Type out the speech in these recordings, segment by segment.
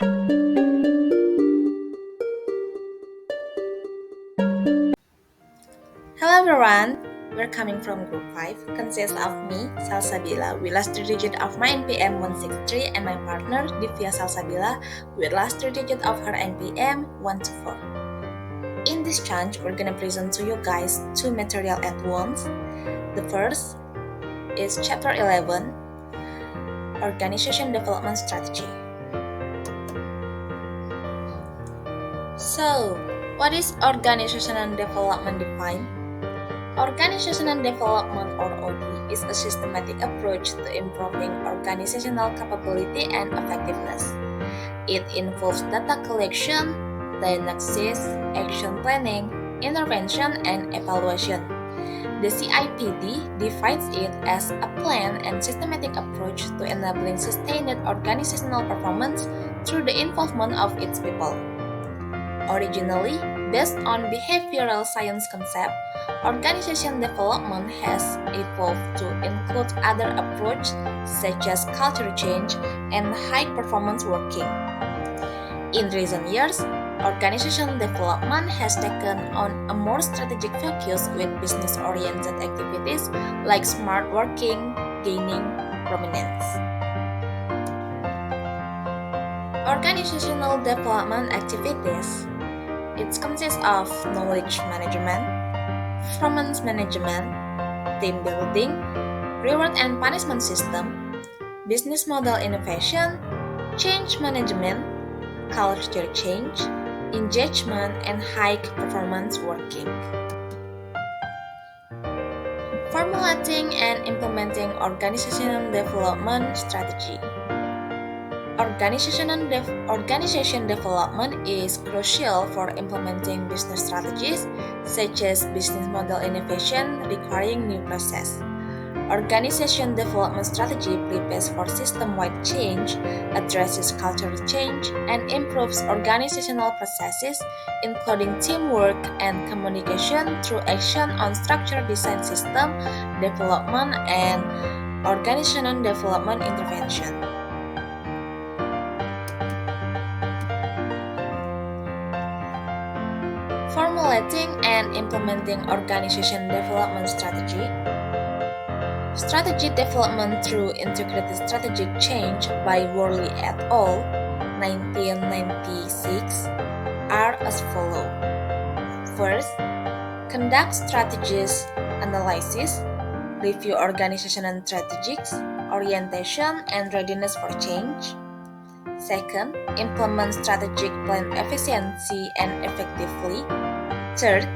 Hello everyone, we're coming from Group 5, consists of me, Salsabila, with last three digit of my NPM 163 and my partner, Divia Salsabila, with last three digit of her NPM 124. In this challenge, we're gonna present to you guys two material at once. The first is Chapter 11, Organization Development Strategy. So, what is organizational development defined? Organizational development or OD is a systematic approach to improving organizational capability and effectiveness. It involves data collection, diagnosis, action planning, intervention, and evaluation. The CIPD defines it as a planned and systematic approach to enabling sustained organizational performance through the involvement of its people. Originally, based on behavioral science concept, organization development has evolved to include other approaches such as culture change and high-performance working. In recent years, organization development has taken on a more strategic focus with business-oriented activities like smart working gaining prominence. Organizational development activities. It consists of knowledge management, performance management, team building, reward and punishment system, business model innovation, change management, culture change, engagement, and high performance working. Formulating and implementing organizational development strategy. Organization development is crucial for implementing business strategies such as business model innovation requiring new process. Organization development strategy prepares for system-wide change, addresses cultural change, and improves organizational processes, including teamwork and communication through action on structure design system development and organizational development intervention. Formulating and implementing organization development strategy. Strategy development through integrated strategic change by Worley et al. 1996 are as follows. First, conduct strategies analysis, review organizational strategies, orientation, and readiness for change. Second, implement strategic plan efficiently and effectively. Third,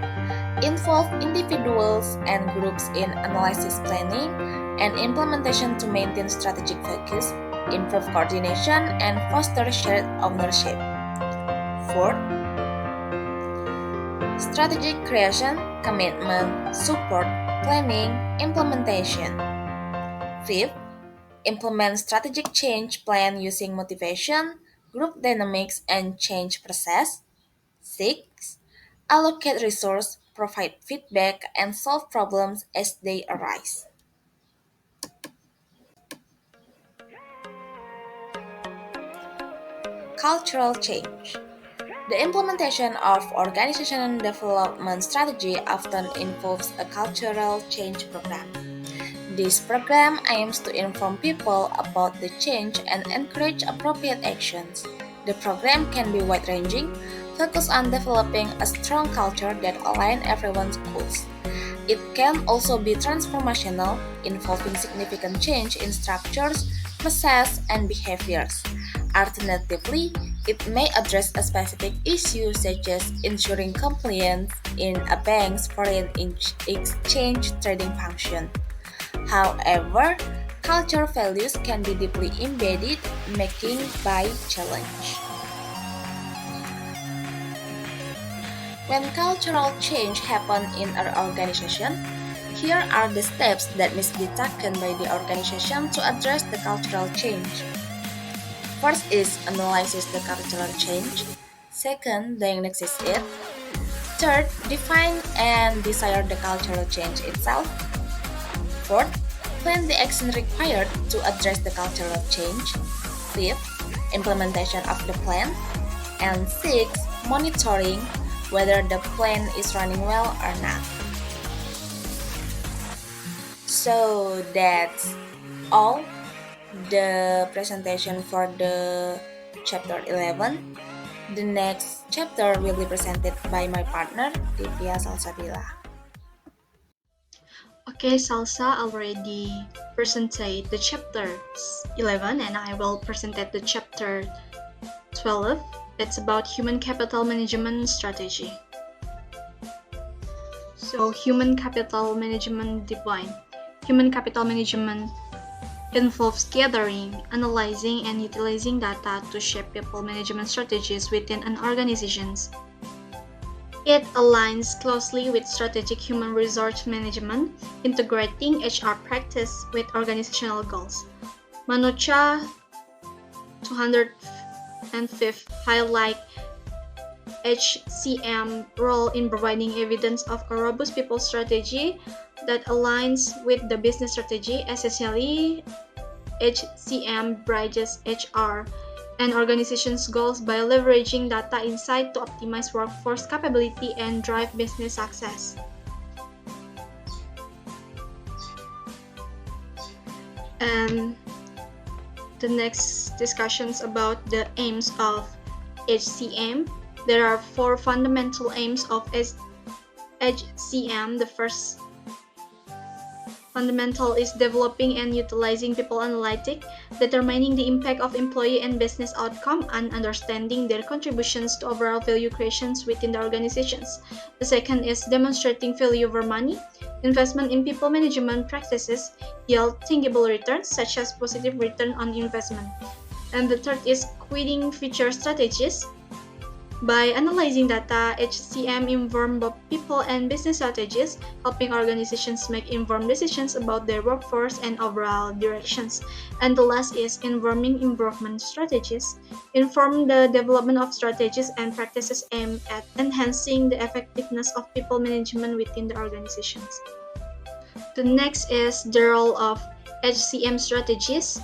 involve individuals and groups in analysis planning and implementation to maintain strategic focus, improve coordination, and foster shared ownership. Fourth, strategic creation, commitment, support, planning, implementation. Fifth, implement strategic change plan using motivation, group dynamics, and change process. 6. Allocate resource, provide feedback, and solve problems as they arise. Cultural change. The implementation of organizational development strategy often involves a cultural change program. This program aims to inform people about the change and encourage appropriate actions. The program can be wide-ranging, focused on developing a strong culture that aligns everyone's goals. It can also be transformational, involving significant change in structures, process, and behaviors. Alternatively, it may address a specific issue such as ensuring compliance in a bank's foreign exchange trading function. However, culture values can be deeply embedded, making by challenge. When cultural change happens in an organization, here are the steps that must be taken by the organization to address the cultural change. First is analyze the cultural change. Second, diagnose it. Third, define and desire the cultural change itself. Fourth, plan the action required to address the cultural change. Fifth, implementation of the plan, and 6. Monitoring whether the plan is running well or not. So that's all the presentation for the chapter 11. The next chapter will be presented by my partner, Divia Salsabila. Okay, Salsa already presented the chapter 11 and I will present the chapter 12. It's about human capital management strategy. So, human capital management define. Human capital management involves gathering, analyzing, and utilizing data to shape people management strategies within an organization. It aligns closely with strategic human resource management, integrating HR practice with organizational goals. Manocha 205 highlight HCM role in providing evidence of a robust people strategy that aligns with the business strategy. Essentially, HCM bridges HR and organizations' goals by leveraging data insight to optimize workforce capability and drive business success. And the next discussions about the aims of HCM. There are 4 fundamental aims of HCM. The first fundamental is developing and utilizing people analytics, determining the impact of employee and business outcome, and understanding their contributions to overall value creations within the organizations. The second is demonstrating value over money. Investment in people management practices yield tangible returns, such as positive return on investment. And the third is quitting future strategies. By analyzing data, HCM informs both people and business strategies, helping organizations make informed decisions about their workforce and overall directions. And the last is informing improvement strategies. Inform the development of strategies and practices aimed at enhancing the effectiveness of people management within the organizations. The next is the role of HCM strategies.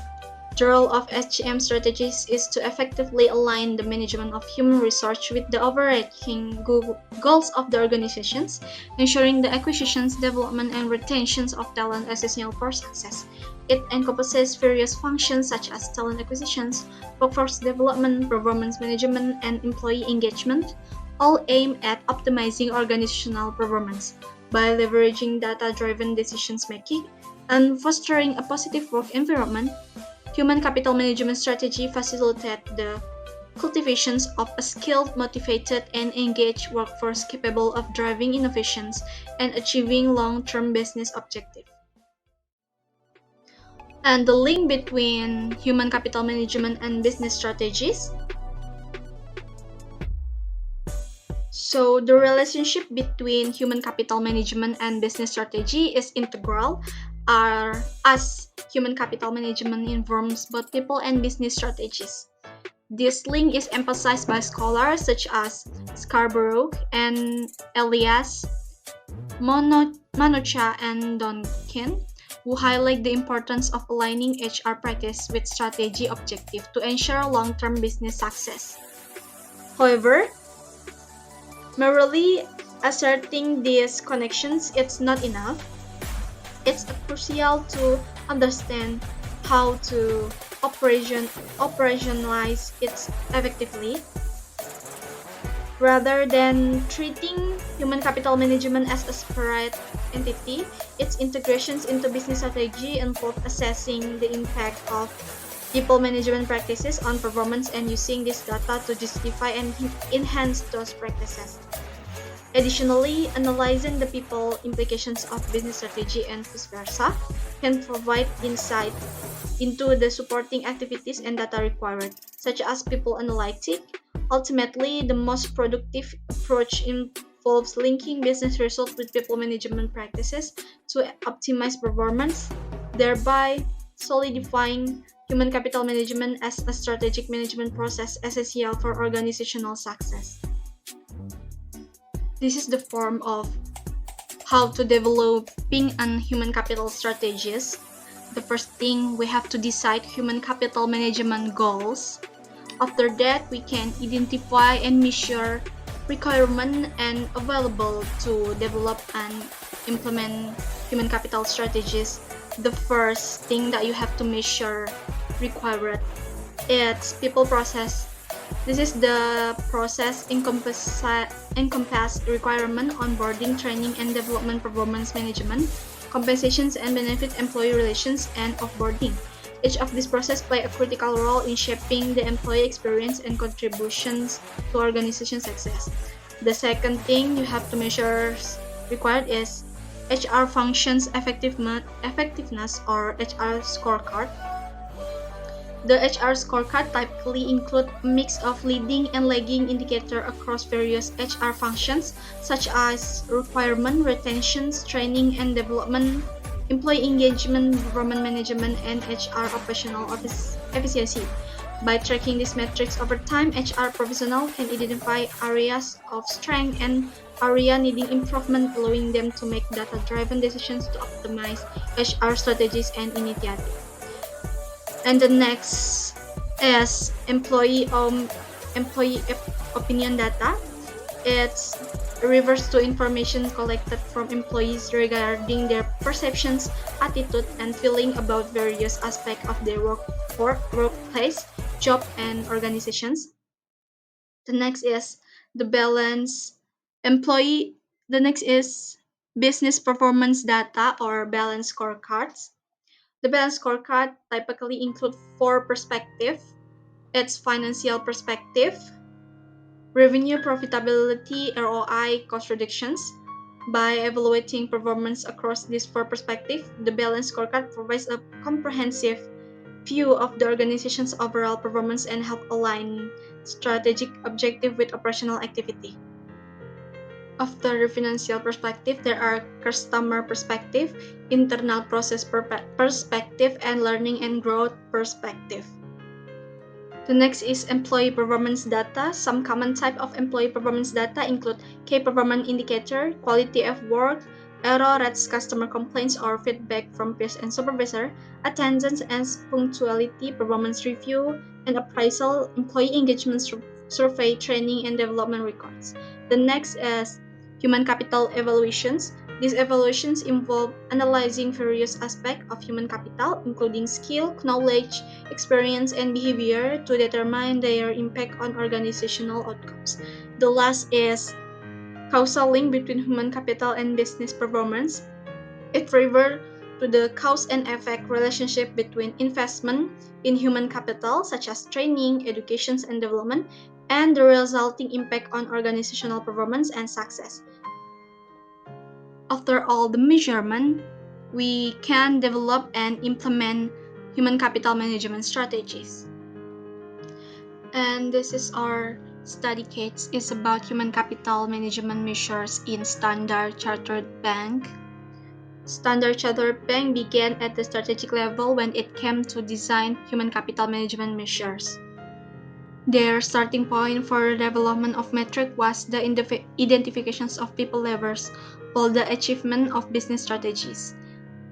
The role of HCM strategies is to effectively align the management of human resource with the overarching goals of the organizations, ensuring the acquisitions, development, and retention of talent essential for success. It encompasses various functions such as talent acquisitions, workforce development, performance management, and employee engagement, all aimed at optimizing organizational performance by leveraging data-driven decisions making and fostering a positive work environment. Human capital management strategy facilitates the cultivation of a skilled, motivated, and engaged workforce capable of driving innovations and achieving long-term business objectives. And the link between human capital management and business strategies. So the relationship between human capital management and business strategy is integral, as human capital management informs both people and business strategies. This link is emphasized by scholars such as Scarborough and Elias, Manocha, and Donkin, who highlight the importance of aligning HR practice with strategy objective to ensure long-term business success. However, merely asserting these connections is not enough. It's crucial to understand how to operationalize it effectively. Rather than treating human capital management as a separate entity, its integrations into business strategy involve assessing the impact of people management practices on performance and using this data to justify and enhance those practices. Additionally, analyzing the people implications of business strategy and vice versa can provide insight into the supporting activities and data required, such as people analytics. Ultimately, the most productive approach involves linking business results with people management practices to optimize performance, thereby solidifying human capital management as a strategic management process essential for organizational success. This is the form of how to developing an human capital strategies. The first thing we have to decide human capital management goals. After that, we can identify and measure requirement and available to develop and implement human capital strategies. The first thing that you have to measure required it's people process. This is the process encompass requirement, onboarding, training and development, performance management, compensations and benefit, employee relations, and offboarding. Each of these processes play a critical role in shaping the employee experience and contributions to organization success. The second thing you have to measure required is HR functions effectiveness or HR scorecard. The HR scorecard typically includes a mix of leading and lagging indicators across various HR functions, such as requirement, retention, training and development, employee engagement, performance management, and HR operational efficiency. By tracking these metrics over time, HR professionals can identify areas of strength and area needing improvement, allowing them to make data-driven decisions to optimize HR strategies and initiatives. And the next is employee opinion data. It's refers to information collected from employees regarding their perceptions, attitude, and feeling about various aspects of their workplace, job, and organizations. The next is the balance employee. The next is business performance data or balance scorecards. The balance scorecard typically include four perspectives. It's financial perspective, revenue profitability, ROI, cost reductions. By evaluating performance across these four perspectives, the balance scorecard provides a comprehensive view of the organization's overall performance and help align strategic objective with operational activity. After the financial perspective, there are customer perspective, internal process perspective, and learning and growth perspective. The next is employee performance data. Some common type of employee performance data include key performance indicator, quality of work, error rates, customer complaints or feedback from peers and supervisor, attendance and punctuality, performance review and appraisal, employee engagement survey, training and development records. The next is human capital evaluations. These evaluations involve analyzing various aspects of human capital, including skill, knowledge, experience, and behavior to determine their impact on organizational outcomes. The last is causal link between human capital and business performance. It refers to the cause and effect relationship between investment in human capital, such as training, education, and development, and the resulting impact on organizational performance and success. After all the measurement, we can develop and implement human capital management strategies. And this is our study case is about human capital management measures in Standard Chartered Bank. Standard Chartered Bank began at the strategic level when it came to design human capital management measures. Their starting point for the development of metric was the identifications of people levers for the achievement of business strategies.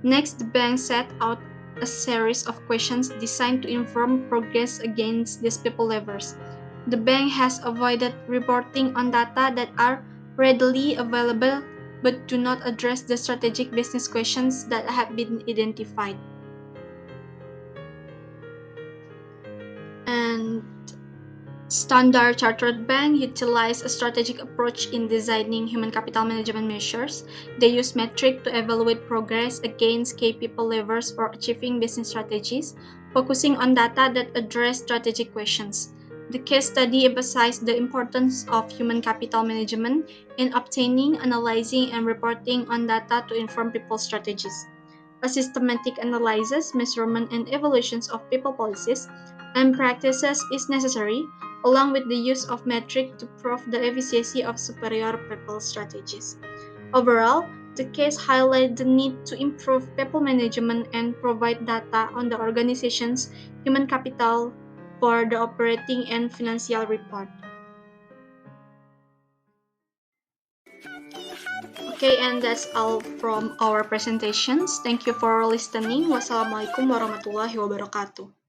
Next, the bank set out a series of questions designed to inform progress against these people levers. The bank has avoided reporting on data that are readily available but do not address the strategic business questions that have been identified. And Standard Chartered Bank utilized a strategic approach in designing human capital management measures. They use metrics to evaluate progress against key people levers for achieving business strategies, focusing on data that address strategic questions. The case study emphasized the importance of human capital management in obtaining, analyzing, and reporting on data to inform people strategies. A systematic analysis, measurement, and evaluations of people policies and practices is necessary, along with the use of metrics to prove the efficacy of superior people strategies. Overall, the case highlights the need to improve people management and provide data on the organization's human capital for the operating and financial report. Okay, and that's all from our presentations. Thank you for listening. Wassalamualaikum warahmatullahi wabarakatuh.